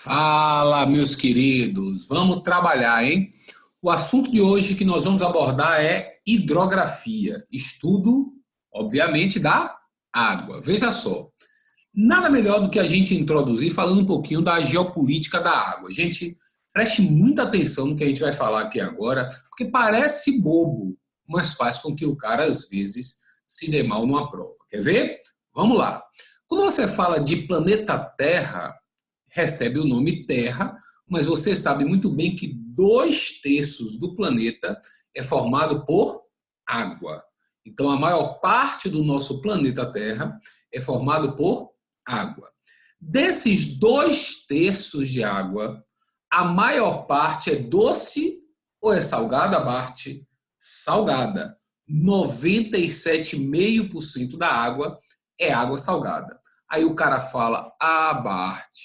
Fala, meus queridos, vamos trabalhar, hein? O assunto de hoje que nós vamos abordar é hidrografia, estudo, obviamente, da água. Veja só, nada melhor do que a gente introduzir falando um pouquinho da geopolítica da água. Gente, preste muita atenção no que a gente vai falar aqui agora, porque parece bobo, mas faz com que o cara, às vezes, se dê mal numa prova. Quer ver? Vamos lá. Quando você fala de planeta Terra, recebe o nome Terra, mas você sabe muito bem que 2/3 do planeta é formado por água. Então, a maior parte do nosso planeta Terra é formado por água. Desses 2/3 de água, a maior parte é doce ou é salgada, Bart? Salgada. 97,5% da água é água salgada. Aí o cara fala: Ah, Bart,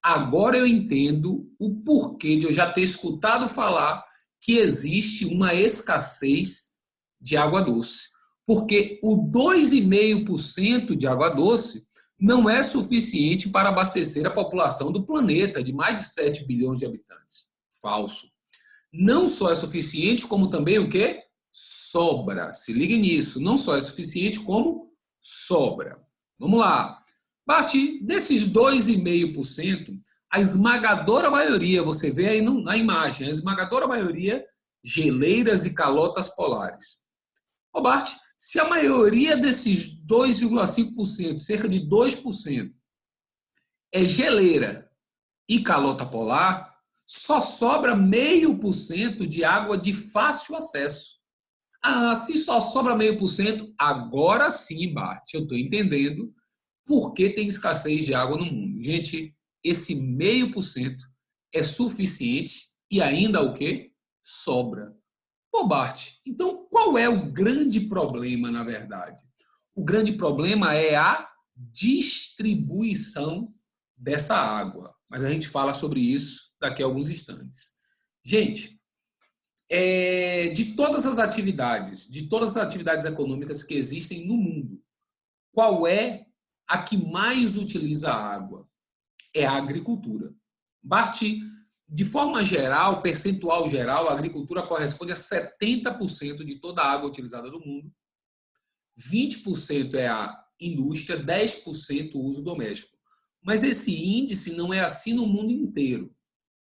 agora eu entendo o porquê de eu já ter escutado falar que existe uma escassez de água doce. Porque o 2,5% de água doce não é suficiente para abastecer a população do planeta, de mais de 7 bilhões de habitantes. Falso. Não só é suficiente, como também o quê? Sobra. Se ligue nisso. Não só é suficiente, como sobra. Vamos lá. Bart, desses 2,5%, a esmagadora maioria, você vê aí na imagem, a esmagadora maioria, geleiras e calotas polares. Ô Bart, se a maioria desses 2,5%, cerca de 2%, é geleira e calota polar, só sobra 0,5% de água de fácil acesso. Ah, se só sobra 0,5%, agora sim, Bart, eu estou entendendo por que tem escassez de água no mundo. Gente, esse 0,5% é suficiente e ainda o quê? Sobra. Pô, Bart, então qual é o grande problema, na verdade? O grande problema é a distribuição dessa água. Mas a gente fala sobre isso daqui a alguns instantes. Gente, de todas as atividades econômicas que existem no mundo, qual é a que mais utiliza água? É a agricultura. Bart, de forma geral, percentual geral, a agricultura corresponde a 70% de toda a água utilizada no mundo, 20% é a indústria, 10% o uso doméstico. Mas esse índice não é assim no mundo inteiro,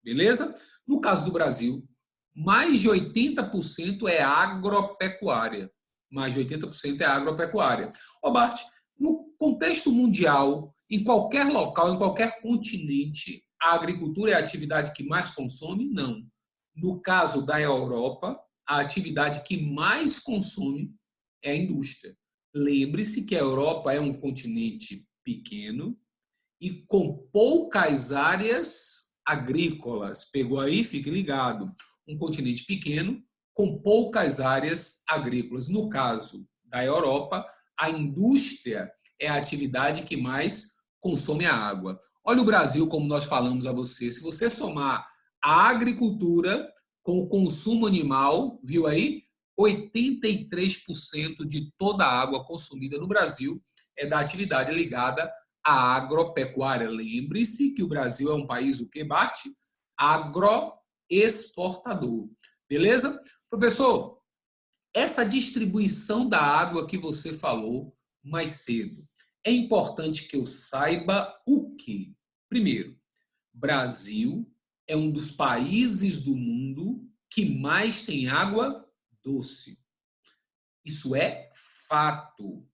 beleza? No caso do Brasil, mais de 80% é agropecuária. Mais de 80% é agropecuária. Ô Bart, no contexto mundial, em qualquer local, em qualquer continente, a agricultura é a atividade que mais consome? Não. No caso da Europa, a atividade que mais consome é a indústria. Lembre-se que a Europa é um continente pequeno e com poucas áreas agrícolas. Pegou aí? Fique ligado. Um continente pequeno com poucas áreas agrícolas. No caso da Europa, a indústria é a atividade que mais consome a água. Olha o Brasil, como nós falamos a você. Se você somar a agricultura com o consumo animal, viu aí? 83% de toda a água consumida no Brasil é da atividade ligada à agropecuária. Lembre-se que o Brasil é um país, o que, Bart? Agroexportador. Beleza? Professor, essa distribuição da água que você falou mais cedo, é importante que eu saiba o quê? Primeiro, Brasil é um dos países do mundo que mais tem água doce. Isso é fato.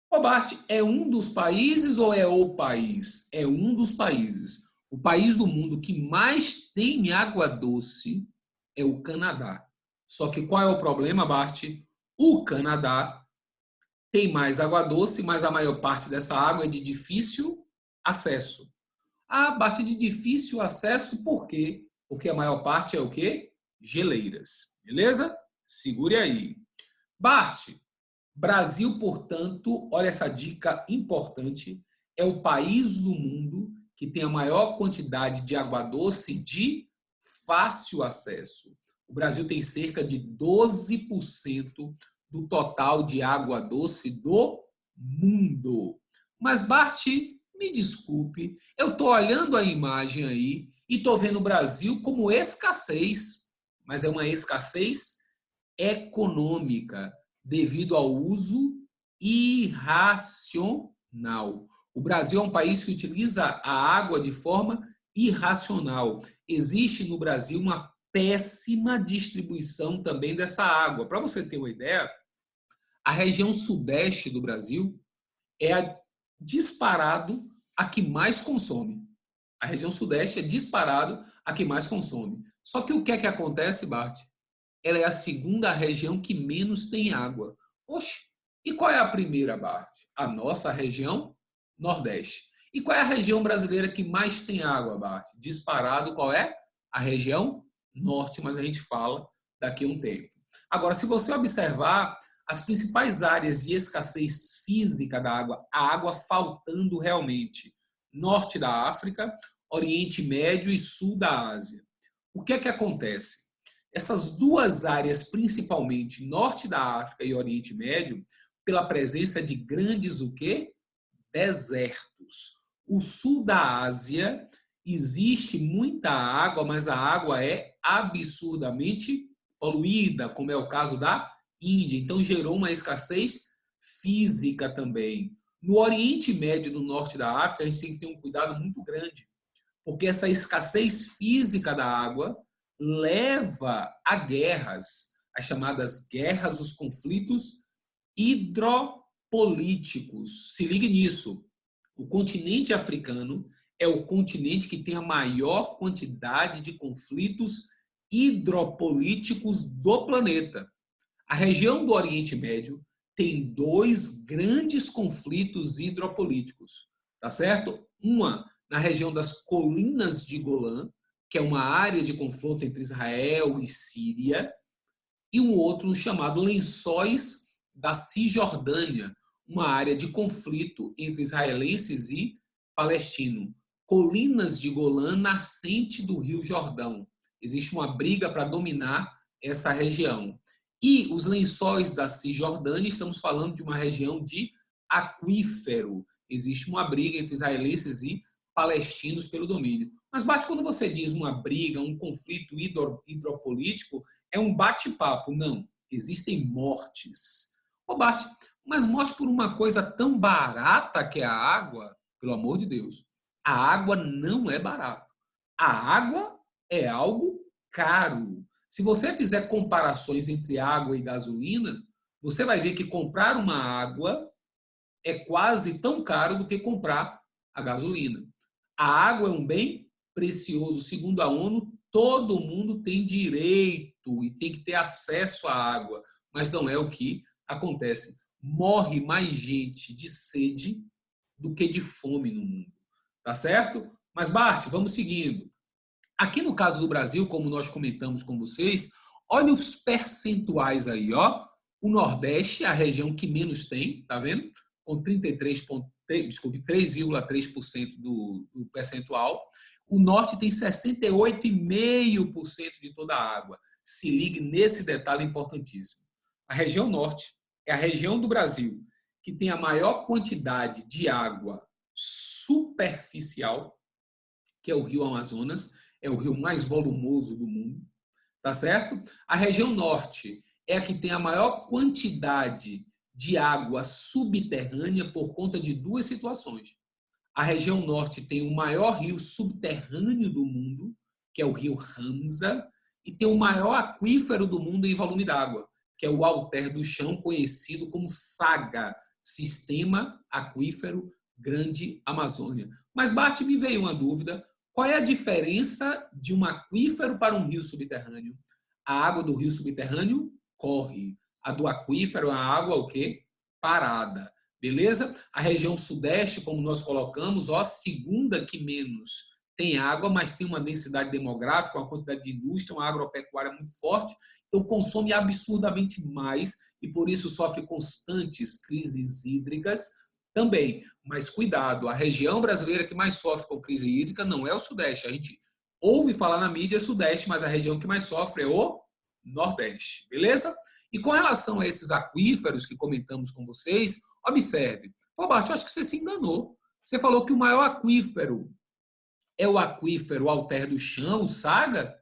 Ô Bart, é um dos países ou é o país? É um dos países. O país do mundo que mais tem água doce é o Canadá. Só que qual é o problema, Bart? O Canadá tem mais água doce, mas a maior parte dessa água é de difícil acesso. Ah, Bart, de difícil acesso por quê? Porque a maior parte é o quê? Geleiras. Beleza? Segure aí. Bart, Brasil, portanto, olha essa dica importante, é o país do mundo que tem a maior quantidade de água doce de fácil acesso. O Brasil tem cerca de 12% do total de água doce do mundo. Mas, Bart, Me desculpe, eu estou olhando a imagem aí e estou vendo o Brasil como escassez, mas é uma escassez econômica devido ao uso irracional. O Brasil é um país que utiliza a água de forma irracional. Existe no Brasil uma péssima distribuição também dessa água. Para você ter uma ideia, a região sudeste do Brasil é disparado a que mais consome. A região sudeste é disparado a que mais consome. Só que o que é que acontece, Bart? Ela é a segunda região que menos tem água. Oxe, e qual é a primeira, Bart? A nossa região Nordeste. E qual é a região brasileira que mais tem água, Bart? Disparado, qual é? A região Norte, mas a gente fala daqui a um tempo. Agora, se você observar as principais áreas de escassez física da água, a água faltando realmente, norte da África, Oriente Médio e sul da Ásia. O que é que acontece? Essas duas áreas, principalmente norte da África e Oriente Médio, pela presença de grandes o quê? Desertos. O sul da Ásia existe muita água, mas a água é absurdamente poluída, como é o caso da Índia. Então gerou uma escassez física também. No Oriente Médio e no norte da África, a gente tem que ter um cuidado muito grande, porque essa escassez física da água leva a guerras, as chamadas guerras, os conflitos hidropolíticos. Se ligue nisso. O continente africano é o continente que tem a maior quantidade de conflitos hidropolíticos do planeta. A região do Oriente Médio tem dois grandes conflitos hidropolíticos, tá certo? Uma na região das colinas de Golã, que é uma área de confronto entre Israel e Síria, e um outro chamado Lençóis da Cisjordânia, uma área de conflito entre israelenses e palestinos. Colinas de Golã, nascente do Rio Jordão. Existe uma briga para dominar essa região. E os lençóis da Cisjordânia, estamos falando de uma região de aquífero. Existe uma briga entre israelenses e palestinos pelo domínio. Mas, Bart, quando você diz uma briga, um conflito hidropolítico, é um bate-papo. Não, existem mortes. Ô, Bart, mas morte por uma coisa tão barata que é a água, pelo amor de Deus. A água não é barata. A água é algo caro. Se você fizer comparações entre água e gasolina, você vai ver que comprar uma água é quase tão caro do que comprar a gasolina. A água é um bem precioso. Segundo a ONU, todo mundo tem direito e tem que ter acesso à água, mas não é o que acontece. Morre mais gente de sede do que de fome no mundo. Tá certo? Mas, Bart, vamos seguindo. Aqui no caso do Brasil, como nós comentamos com vocês, olha os percentuais aí, ó. O Nordeste é a região que menos tem, tá vendo? Com 3,3% do percentual. O Norte tem 68,5% de toda a água. Se ligue nesse detalhe importantíssimo. A região Norte é a região do Brasil que tem a maior quantidade de água superficial, que é o Rio Amazonas, é o rio mais volumoso do mundo, tá certo? A região Norte é a que tem a maior quantidade de água subterrânea por conta de duas situações. A região Norte tem o maior rio subterrâneo do mundo, que é o rio Ramsar, e tem o maior aquífero do mundo em volume d'água, que é o Alter do Chão, conhecido como SAGA, Sistema Aquífero Grande Amazônia. Mas, Bart, me veio uma dúvida. Qual é a diferença de um aquífero para um rio subterrâneo? A água do rio subterrâneo corre. A do aquífero é a água o quê? Parada. Beleza? A região sudeste, como nós colocamos, ó, segunda que menos tem água, mas tem uma densidade demográfica, uma quantidade de indústria, uma agropecuária muito forte, então consome absurdamente mais e por isso sofre constantes crises hídricas também. Mas cuidado, a região brasileira que mais sofre com crise hídrica não é o Sudeste. A gente ouve falar na mídia Sudeste, mas a região que mais sofre é o Nordeste. Beleza? E com relação a esses aquíferos que comentamos com vocês, observe. Pô, Bart, eu acho que você se enganou. Você falou que o maior aquífero é o aquífero Alter do Chão, o Saga.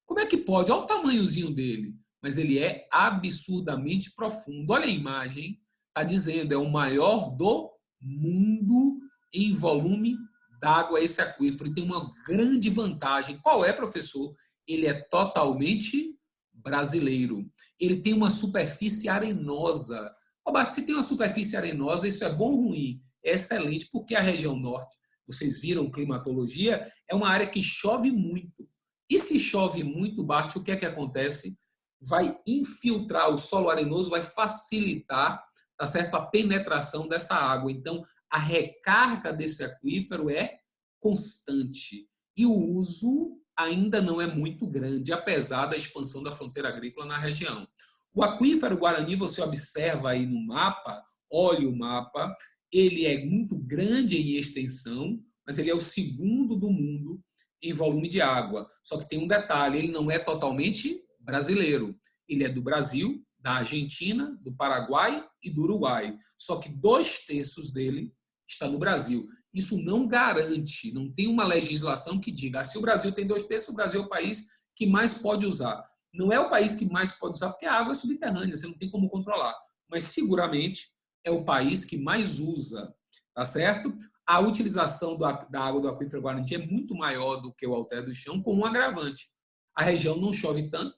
Como é que pode? Olha o tamanhozinho dele. Mas ele é absurdamente profundo. Olha a imagem. Está dizendo, é o maior do mundo em volume d'água esse aquífero. E tem uma grande vantagem. Qual é, professor? Ele é totalmente brasileiro. Ele tem uma superfície arenosa. Roberto, se tem uma superfície arenosa, isso é bom ou ruim? É excelente, porque a região norte, vocês viram climatologia, é uma área que chove muito. E se chove muito, Bart, o que é que acontece? Vai infiltrar o solo arenoso, vai facilitar, tá certo, a penetração dessa água. Então, a recarga desse aquífero é constante. E o uso ainda não é muito grande, apesar da expansão da fronteira agrícola na região. O aquífero Guarani, você observa aí no mapa, olha o mapa, ele é muito grande em extensão, mas ele é o segundo do mundo em volume de água. Só que tem um detalhe, ele não é totalmente brasileiro. Ele é do Brasil, da Argentina, do Paraguai e do Uruguai. Só que 2/3 dele está no Brasil. Isso não garante, não tem uma legislação que diga, se o Brasil tem 2/3, o Brasil é o país que mais pode usar. Não é o país que mais pode usar, porque a água é subterrânea, você não tem como controlar. Mas seguramente é o país que mais usa, tá certo? A utilização da água do aquífero Guarani é muito maior do que o Alter do Chão, com um agravante. A região não chove tanto,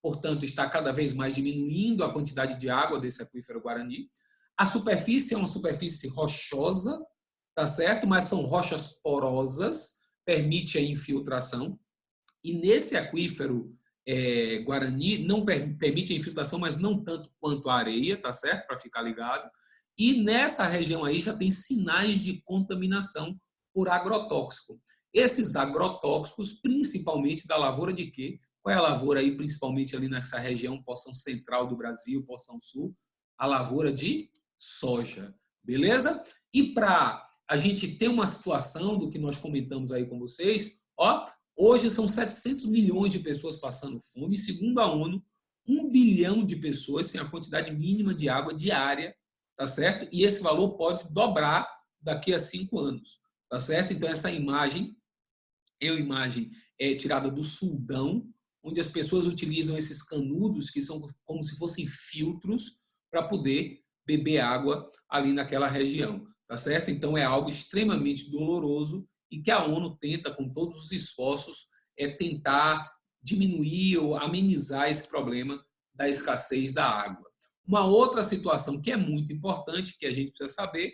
portanto, está cada vez mais diminuindo a quantidade de água desse aquífero Guarani. A superfície é uma superfície rochosa, tá certo? Mas são rochas porosas, permite a infiltração. E nesse aquífero Guarani não permite a infiltração, mas não tanto quanto a areia, tá certo? Para ficar ligado. E nessa região aí já tem sinais de contaminação por agrotóxico. Esses agrotóxicos, principalmente da lavoura de quê? Qual é a lavoura aí, principalmente ali nessa região, porção central do Brasil, porção sul? A lavoura de soja, beleza? E para a gente ter uma situação do que nós comentamos aí com vocês, ó, hoje são 700 milhões de pessoas passando fome, segundo a ONU, 1 bilhão de pessoas sem a quantidade mínima de água diária, tá certo? E esse valor pode dobrar daqui a 5 anos, tá certo? Então, essa imagem é uma imagem tirada do Sudão, onde as pessoas utilizam esses canudos, que são como se fossem filtros, para poder beber água ali naquela região, tá certo? Então, é algo extremamente doloroso e que a ONU tenta, com todos os esforços, tentar diminuir ou amenizar esse problema da escassez da água. Uma outra situação que é muito importante, que a gente precisa saber,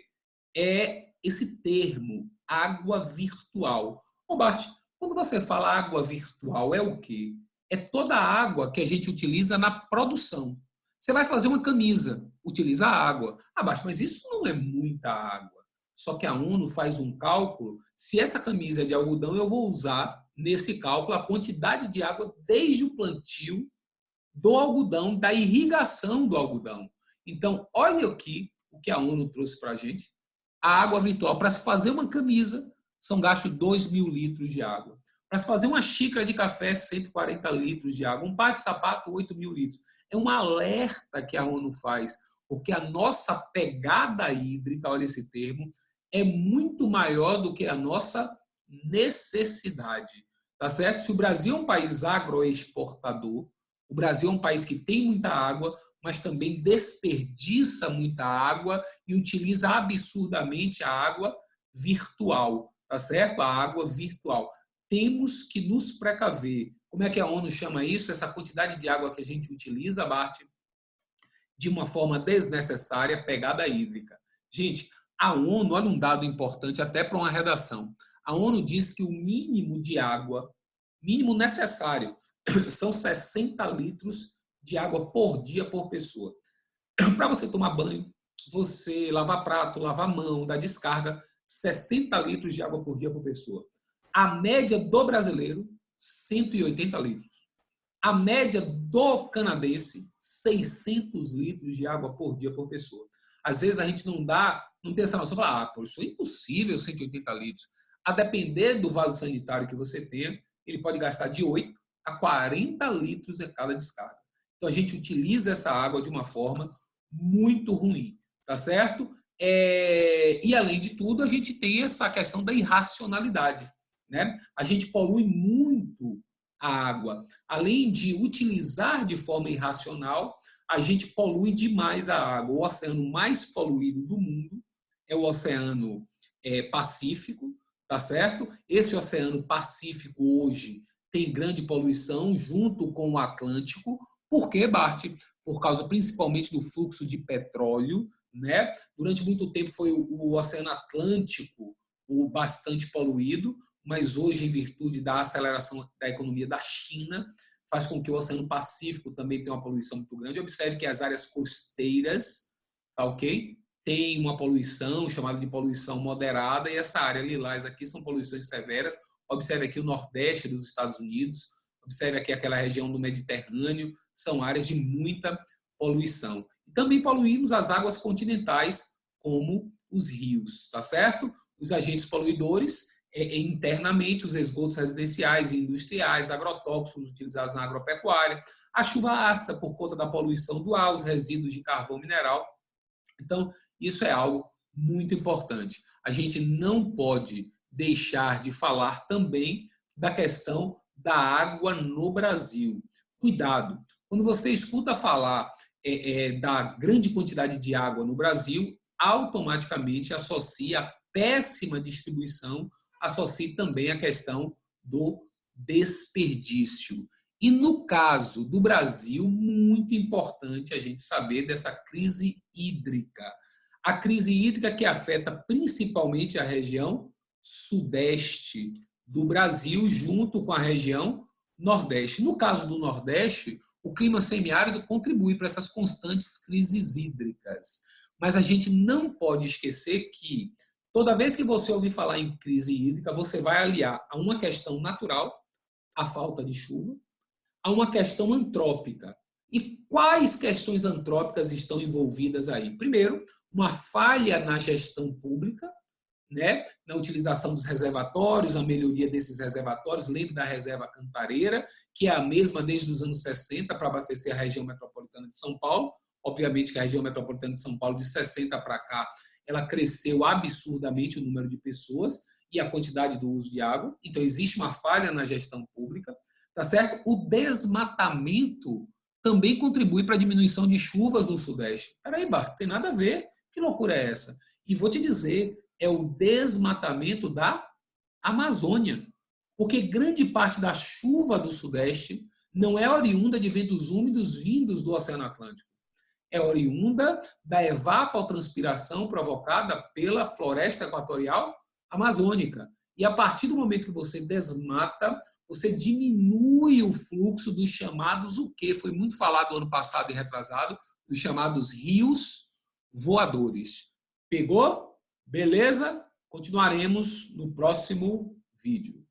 é esse termo, água virtual. Ô Bart, quando você fala água virtual, é o quê? É toda a água que a gente utiliza na produção. Você vai fazer uma camisa, utiliza água. Ah, Bart, mas isso não é muita água. Só que a ONU faz um cálculo, se essa camisa é de algodão, eu vou usar nesse cálculo a quantidade de água desde o plantio do algodão, da irrigação do algodão. Então, olha aqui o que a ONU trouxe para a gente. A água virtual, para se fazer uma camisa, são gastos 2.000 litros de água. Para se fazer uma xícara de café, 140 litros de água. Um par de sapato, 8.000 litros. É um alerta que a ONU faz, porque a nossa pegada hídrica, olha esse termo, é muito maior do que a nossa necessidade. Tá certo? Se o Brasil é um país agroexportador, o Brasil é um país que tem muita água, mas também desperdiça muita água e utiliza absurdamente a água virtual, tá certo? A água virtual. Temos que nos precaver. Como é que a ONU chama isso? Essa quantidade de água que a gente utiliza, Bart, de uma forma desnecessária, pegada hídrica. Gente, a ONU, olha um dado importante até para uma redação. A ONU diz que o mínimo de água, mínimo necessário, são 60 litros de água por dia por pessoa. Para você tomar banho, você lavar prato, lavar mão, dar descarga, 60 litros de água por dia por pessoa. A média do brasileiro, 180 litros. A média do canadense, 600 litros de água por dia por pessoa. Às vezes a gente não tem essa noção, fala, pô, isso é impossível, 180 litros. A depender do vaso sanitário que você tenha, ele pode gastar de 8 a 40 litros a cada descarga. Então, a gente utiliza essa água de uma forma muito ruim, tá certo? E, além de tudo, a gente tem essa questão da irracionalidade, né? A gente polui muito a água. Além de utilizar de forma irracional, a gente polui demais a água. O oceano mais poluído do mundo é o Oceano Pacífico, tá certo? Esse Oceano Pacífico hoje tem grande poluição junto com o Atlântico. Por quê, Bart? Por causa principalmente do fluxo de petróleo, né? Durante muito tempo foi o Oceano Atlântico o bastante poluído, mas hoje, em virtude da aceleração da economia da China, faz com que o Oceano Pacífico também tenha uma poluição muito grande. Observe que as áreas costeiras, tá ok? Tem uma poluição chamada de poluição moderada, e essa área lilás aqui são poluições severas. Observe aqui o nordeste dos Estados Unidos, observe aqui aquela região do Mediterrâneo, são áreas de muita poluição. Também poluímos as águas continentais, como os rios, tá certo? Os agentes poluidores, internamente, os esgotos residenciais e industriais, agrotóxicos utilizados na agropecuária, a chuva ácida por conta da poluição do ar, os resíduos de carvão mineral. Então, isso é algo muito importante. A gente não pode deixar de falar também da questão da água no Brasil. Cuidado, quando você escuta falar da grande quantidade de água no Brasil, automaticamente associa a péssima distribuição, associa também a questão do desperdício. E no caso do Brasil, muito importante a gente saber dessa crise hídrica. A crise hídrica que afeta principalmente a região sudeste do Brasil, junto com a região nordeste. No caso do Nordeste, o clima semiárido contribui para essas constantes crises hídricas. Mas a gente não pode esquecer que toda vez que você ouvir falar em crise hídrica, você vai aliar a uma questão natural, a falta de chuva, a uma questão antrópica. E quais questões antrópicas estão envolvidas aí? Primeiro, uma falha na gestão pública, né, na utilização dos reservatórios, a melhoria desses reservatórios. Lembre da reserva Cantareira, que é a mesma desde os anos 60 para abastecer a região metropolitana de São Paulo. Obviamente que a região metropolitana de São Paulo, de 60 para cá, ela cresceu absurdamente o número de pessoas e a quantidade do uso de água. Então, existe uma falha na gestão pública, tá certo? O desmatamento também contribui para a diminuição de chuvas no Sudeste. Peraí, Bart, tem nada a ver. Que loucura é essa? E vou te dizer, é o desmatamento da Amazônia. Porque grande parte da chuva do Sudeste não é oriunda de ventos úmidos vindos do Oceano Atlântico. É oriunda da evapotranspiração provocada pela floresta equatorial amazônica. E a partir do momento que você desmata, você diminui o fluxo dos chamados, o que foi muito falado ano passado e retrasado, dos chamados rios voadores. Pegou? Beleza? Continuaremos no próximo vídeo.